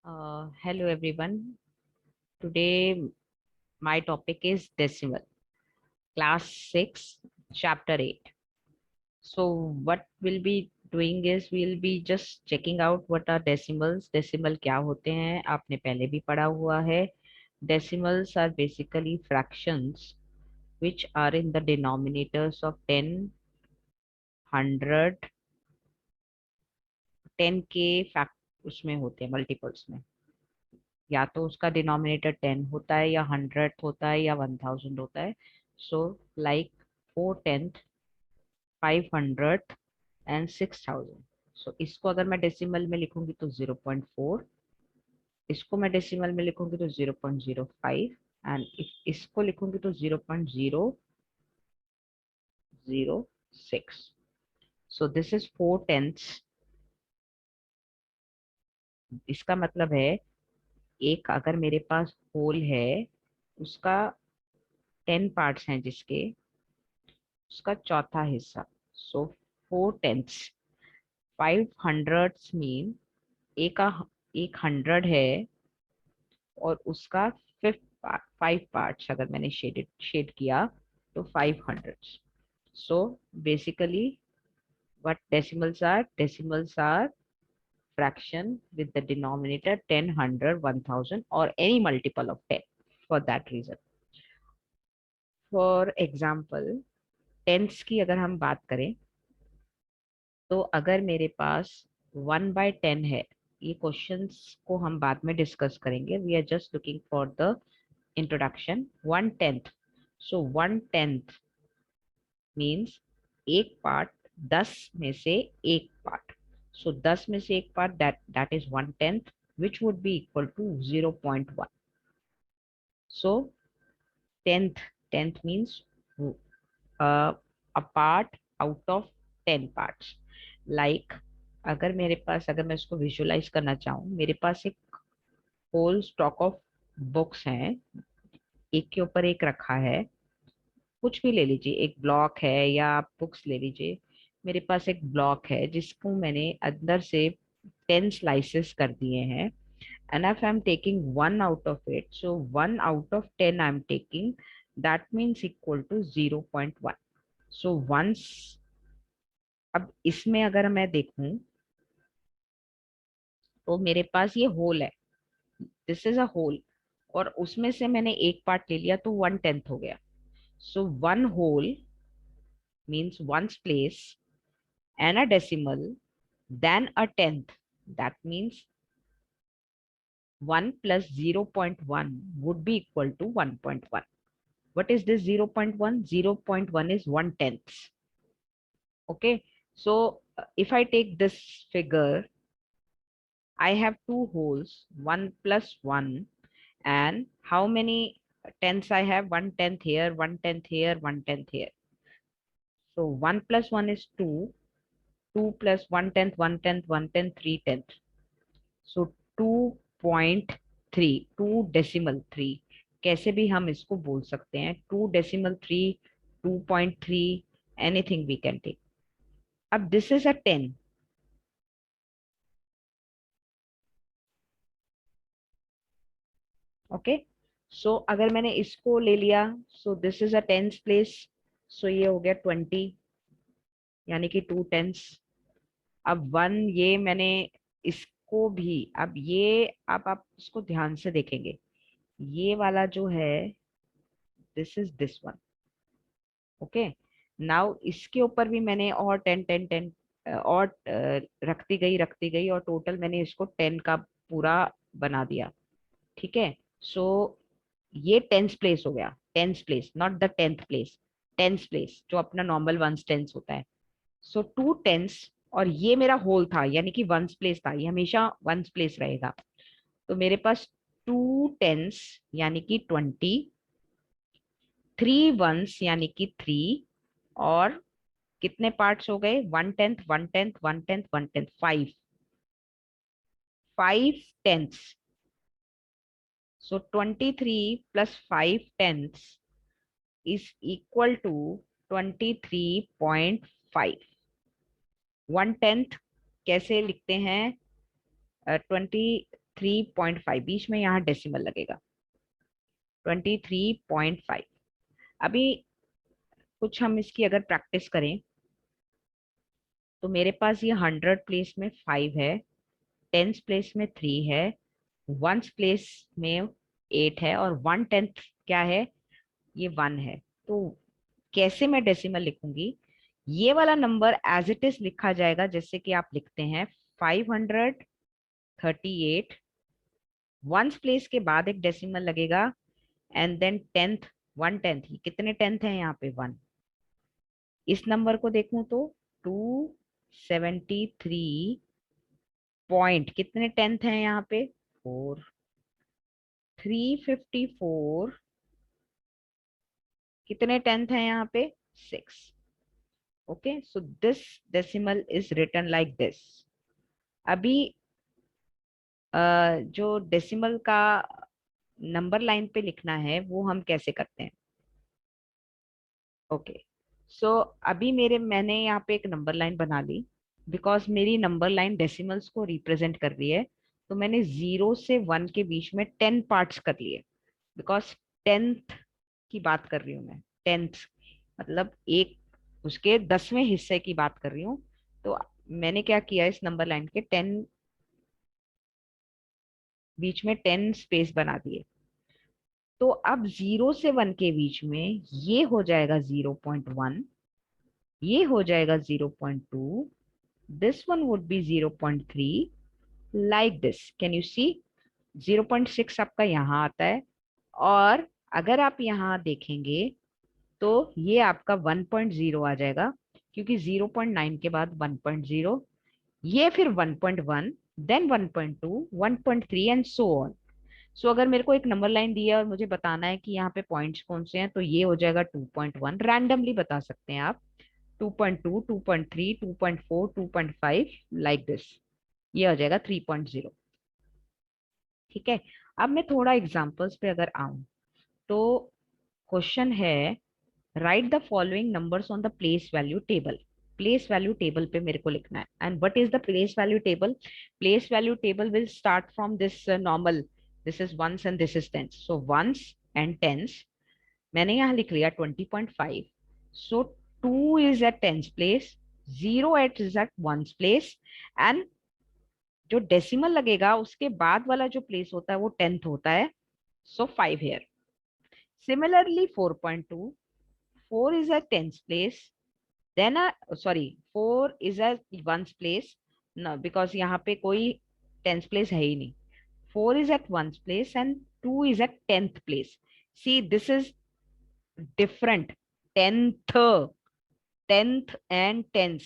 Hello everyone. Today my topic is decimal, class 6, chapter 8. So what we'll be doing is we'll be just checking out what are decimals. Decimal क्या होते हैं आपने पहले भी पढ़ा हुआ है. Decimals are basically fractions which are in the denominators of 10, 100, 10 के फैक्ट उसमें होते हैं मल्टीपल्स में. या तो उसका डिनोमिनेटर 10 होता है या 100 होता है या 1000 होता है. So like 4/10, 500 and 6000. सो इसको अगर मैं डेसिमल में लिखूंगी तो 0.4, इसको मैं डेसिमल में लिखूंगी तो 0.05 एंड इसको लिखूंगी तो 0.006. सो दिस इज 4/10. इसका मतलब है एक अगर मेरे पास होल है उसका 10 पार्ट्स हैं जिसके उसका चौथा हिस्सा. सो 4/10. 500 मीन एक एक 100 है और उसका फिफ्थ 5 पार्ट्स अगर मैंने शेड किया तो 500. So basically what decimals are fraction with the denominator 10, 100, 1000 or any multiple of 10 for that reason. For example, tens की अगर हम बात करें तो अगर मेरे पास 1/10 है, ये क्वेश्चंस को हम बाद में डिस्कस करेंगे. We are just looking for the introduction. 1/10. So 1/10 means एक पार्ट, 10 में से एक पार्ट. सो 10 में से एक part that is 1/10 which would be equal to 0.1. So tenth means a part out of 10 parts. Like अगर मैं इसको विजुअलाइज करना चाहूँ, मेरे पास एक होल स्टॉक ऑफ बुक्स हैं, एक के ऊपर एक रखा है. कुछ भी ले लीजिए, एक ब्लॉक है या आप बुक्स ले लीजिए. मेरे पास एक ब्लॉक है जिसको मैंने अंदर से 10 स्लाइसेस कर दिए हैं. And if I'm taking one out of it, so 1 out of 10 I'm taking, that means equal to 0.1. So once, अब इसमें अगर मैं देखूं तो मेरे पास ये होल है, दिस इज अ होल, और उसमें से मैंने एक पार्ट ले लिया तो 1/10 हो गया. So one whole means ones place and a decimal then a tenth. That means 1 plus 0.1 would be equal to 1.1. What is this 0.1? 0.1 is 1/10. Okay, so if I take this figure, I have two holes, 1 plus 1, and how many tenths I have? 1/10 here, 1/10 here, 1/10 here. So 1 plus 1 is 2, 2 plus 1/10, 1/10, 1/10, 3/10. So 2.3, 2.3 कैसे भी हम इसको बोल सकते हैं. 2.3, 2.3, anything we can take. अब this is a 10. Okay, so अगर मैंने इसको ले लिया, so this is a tenths place. So ये हो गया 20, यानी कि 2/10. अब 1 ये मैंने इसको भी, अब ये अब आप इसको ध्यान से देखेंगे, ये वाला जो है this is this one. Okay, now इसके ऊपर भी मैंने और 10 10 10 और रखती गई और टोटल मैंने इसको 10 का पूरा बना दिया. ठीक है, सो ये टेंस प्लेस हो गया. Tens place, not the 10th place, tens place जो अपना नॉर्मल वंस टेंस होता है. सो 2/10 और ये मेरा होल था यानी कि वंस प्लेस था, ये हमेशा वंस प्लेस रहेगा. तो मेरे पास 2/10 यानी कि 20, 3 वंस यानी कि 3, और कितने पार्ट्स हो गए? 1/10, 1/10, 1/10, 1/10, 5, 5/10. So 23 plus 5/10 is equal to 23.5. 1/10 कैसे लिखते हैं? 20 23.5 बीच में यहाँ डेसिमल लगेगा 23.5। अभी कुछ हम इसकी अगर प्रैक्टिस करें तो मेरे पास ये 100 प्लेस में 5 है, टेंस प्लेस में 3 है, वंस प्लेस में 8 है और 1/10 क्या है, ये 1 है। तो कैसे मैं डेसिमल लिखूंगी, ये वाला नंबर एज इट इज लिखा जाएगा जैसे कि आप लिखते हैं 538, वंस प्लेस के बाद एक डेसिमल लगेगा एंड देन टेंथ, 1/10, कितने टेंथ है यहाँ पे 1। इस नंबर को देखूं तो 273 पॉइंट कितने टेंथ है यहाँ पे 4, 354 कितने टेंथ है यहाँ पे 6। Okay, so this decimal is written like this. अभी जो डेसिमल का नंबर लाइन पे लिखना है वो हम कैसे करते हैं। ओके, सो अभी मैंने यहाँ पे एक नंबर लाइन बना ली, बिकॉज मेरी नंबर लाइन डेसिमल्स को रिप्रेजेंट कर रही है। तो मैंने 0 से 1 के बीच में 10 पार्ट्स कर लिए, बिकॉज टेंथ की बात कर रही हूँ मैं, टेंथ मतलब एक उसके 10वें हिस्से की बात कर रही हूँ। तो मैंने क्या किया, इस नंबर लाइन के 10 बीच में 10 स्पेस बना दिए। तो अब 0 से 1 के बीच में ये हो जाएगा 0.1, ये हो जाएगा 0.2, this one would be 0.3, like this, can you see 0.6 आपका यहाँ आता है। और अगर आप यहाँ देखेंगे तो ये आपका 1.0 आ जाएगा, क्योंकि 0.9 के बाद 1.0, ये फिर 1.1, देन 1.2, 1.3 एंड सो ऑन। सो अगर मेरे को एक नंबर लाइन दिया और मुझे बताना है कि यहाँ पे पॉइंट्स कौन से हैं, तो ये हो जाएगा 2.1, रैंडमली बता सकते हैं आप, 2.2, 2.3, 2.4, 2.5, लाइक दिस, ये हो जाएगा 3.0। ठीक है, अब मैं थोड़ा एग्जांपल्स पे अगर आऊं तो क्वेश्चन है write the following numbers on the place value table. Place value table पे मेरे को लिखना है। And what is the place value table? Place value table will start from this normal, this is ones and this is tens, so ones and tens मैंने यहाँ लिख लिया 20.5, so 2 is at tens place, 0 at is at ones place, and जो decimal लगेगा उसके बाद वाला जो प्लेस होता है वो 10th होता है, सो 5 hair. Similarly 4.2, 4 is a tens place, then a sorry 4 is a ones place, no because यहाँ पे कोई tens place है ही नहीं, 4 is at ones place and 2 is at 10th place। See, this is different, 10th, 10th and tens,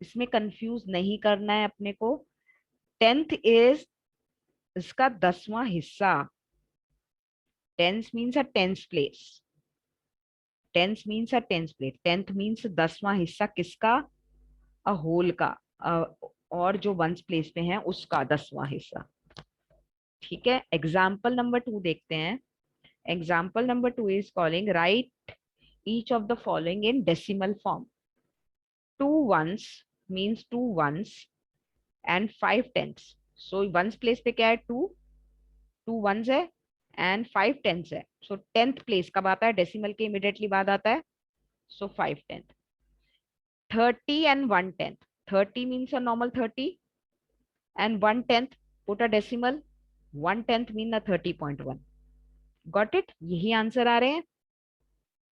इसमें confuse नहीं करना है अपने को। 10th इज इसका 10वां हिस्सा, tenths means a tenths place, tenths means a tenths place, 10th means 10वां हिस्सा किसका, अ होल का, और जो वंस प्लेस पे है उसका 10वां हिस्सा। ठीक है, एग्जाम्पल नंबर 2 देखते हैं। Example number 2 is calling right each of the following in decimal form. 2 ones means 2 ones and 5 tenths। So ones place पे क्या है 2, 2 ones है एंड 5 tenths है। सो 10th प्लेस कब आता है, डेसिमल के इमिडिएटली बाद आता है, सो 5/10। 30 and 1/10, 30 means a normal 30 and 1/10 put a decimal, 1/10 mean a 30.1। Got it, यही आंसर आ रहे हैं।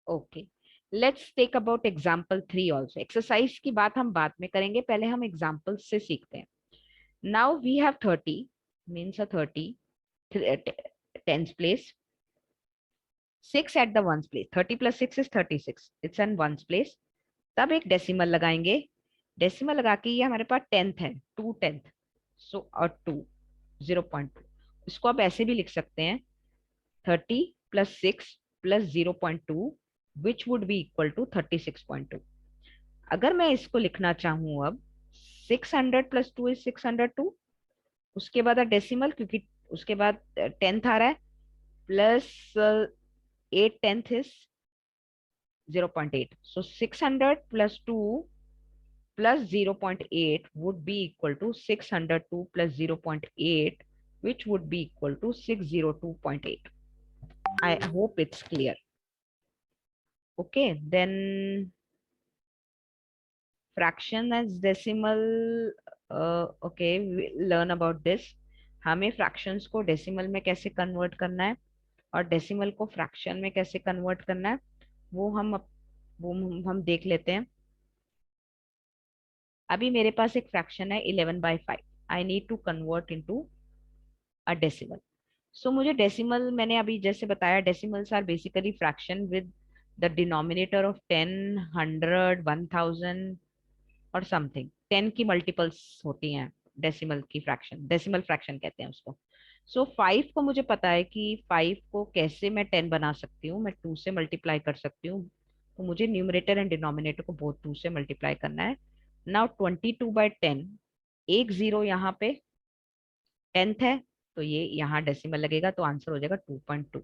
Okay, let's take about example 3 also. Exercise की बात हम बाद में करेंगे, पहले हम एग्जाम्पल से सीखते हैं। Now we have 30 means a 30 tens place, 6 at the ones place, 30 plus 6 is 36, it's an ones place। तब एक डेसिमल लगाएंगे, डेसिमल लगा के ये हमारे पास 10th है, 2/10, सो और 2, 0.2। इसको आप ऐसे भी लिख सकते हैं 30 plus 6 plus 0.2 which would be equal to 36.2। अगर मैं इसको लिखना चाहूं अब 600 plus 2 is 602, उसके बाद डेसिमल क्योंकि उसके बाद 10th आ रहा है, plus 8/10 is 0.8, so 600 plus 2 plus 0.8 would be equal to 602 plus 0.8, which would be equal to 602.8. I hope it's clear. Okay, then fraction as decimal. Okay, we'll learn about this. हमें fractions को decimal में कैसे convert करना है और decimal को fraction में कैसे convert करना है, वो हम देख लेते हैं. अभी मेरे पास एक फ्रैक्शन है 11/5. I need to convert into a decimal. So मुझे डेसिमल, मैंने अभी जैसे बताया, decimals are basically fraction with the denominator of 10, 100, 1000 और समथिंग. 10 की मल्टीपल्स होती हैं डेसिमल की फ्रैक्शन, डेसिमल फ्रैक्शन कहते हैं उसको. सो 5 को मुझे पता है कि 5 को कैसे मैं 10 बना सकती हूँ. मैं 2 से मल्टीप्लाई कर सकती हूँ. तो मुझे न्यूमरेटर एंड डिनोमिनेटर को बोथ 2 से मल्टीप्लाई करना है. नाउ 22/10, एक जीरो यहाँ पे 10th है, तो ये यहाँ डेसिमल लगेगा, तो आंसर हो जाएगा 2.2.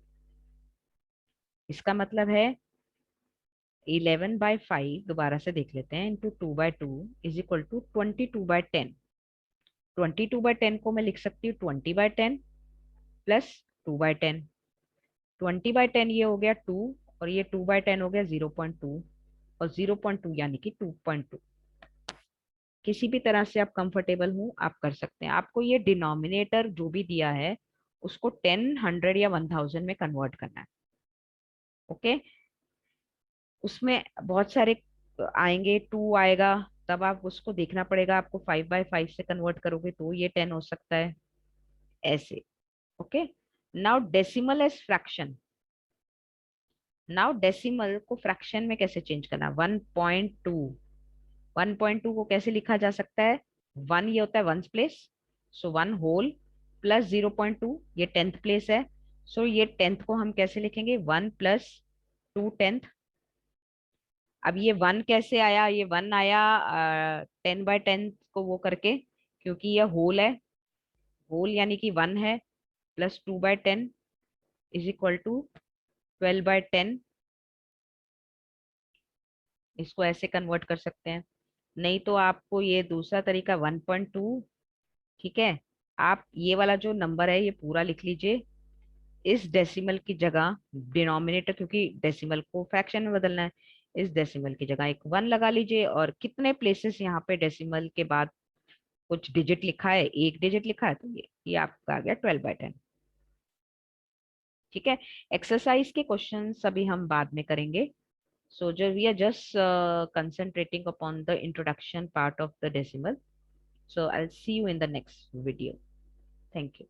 इसका मतलब है 11/5, दोबारा से देख लेते हैं, इंटू 2/2 इज इक्वल टू 22/10. 22/10 को मैं लिख सकती हूँ 20/10 प्लस 2/10. 20/10 ये हो गया 2, और ये 2/10 हो गया 0.2, और 0.2 यानी कि 2.2. किसी भी तरह से आप कंफर्टेबल हो आप कर सकते हैं. आपको ये डिनोमिनेटर जो भी दिया है उसको 10, 100 या 1000 में कन्वर्ट करना है. ओके, उसमें बहुत सारे आएंगे. 2 आएगा, तब आप उसको देखना पड़ेगा. आपको 5/5 से कन्वर्ट करोगे तो ये 10 हो सकता है, ऐसे. Okay, now decimal as fraction. Now decimal को फ्रैक्शन में कैसे चेंज करना. 1.2. 1.2 को कैसे लिखा जा सकता है. 1 ये होता है वंस प्लेस, सो 1 होल प्लस 0.2 ये 10th प्लेस है. सो ये 10th को हम कैसे लिखेंगे, 1 प्लस 2/10. अब ये 1 कैसे आया, ये 1 आया 10/10 को वो करके, क्योंकि ये होल है. होल यानी कि 1 है, प्लस 2/10 इज इक्वल टू 12/10. इसको ऐसे कन्वर्ट कर सकते हैं. नहीं तो आपको ये दूसरा तरीका 1.2. ठीक है, आप ये वाला जो नंबर है ये पूरा लिख लीजिए. इस डेसिमल की जगह डिनोमिनेटर, क्योंकि डेसिमल को फ्रैक्शन में बदलना है, इस डेसिमल की जगह एक 1 लगा लीजिए. और कितने प्लेसेस यहाँ पे डेसिमल के बाद कुछ डिजिट लिखा है, एक डिजिट लिखा है, तो ये आपका आ गया 12/10. ठीक है, एक्सरसाइज के क्वेश्चन अभी हम बाद में करेंगे. सो जो we are just concentrating upon the introduction part of the decimal. So I'll see you in the next video. Thank you.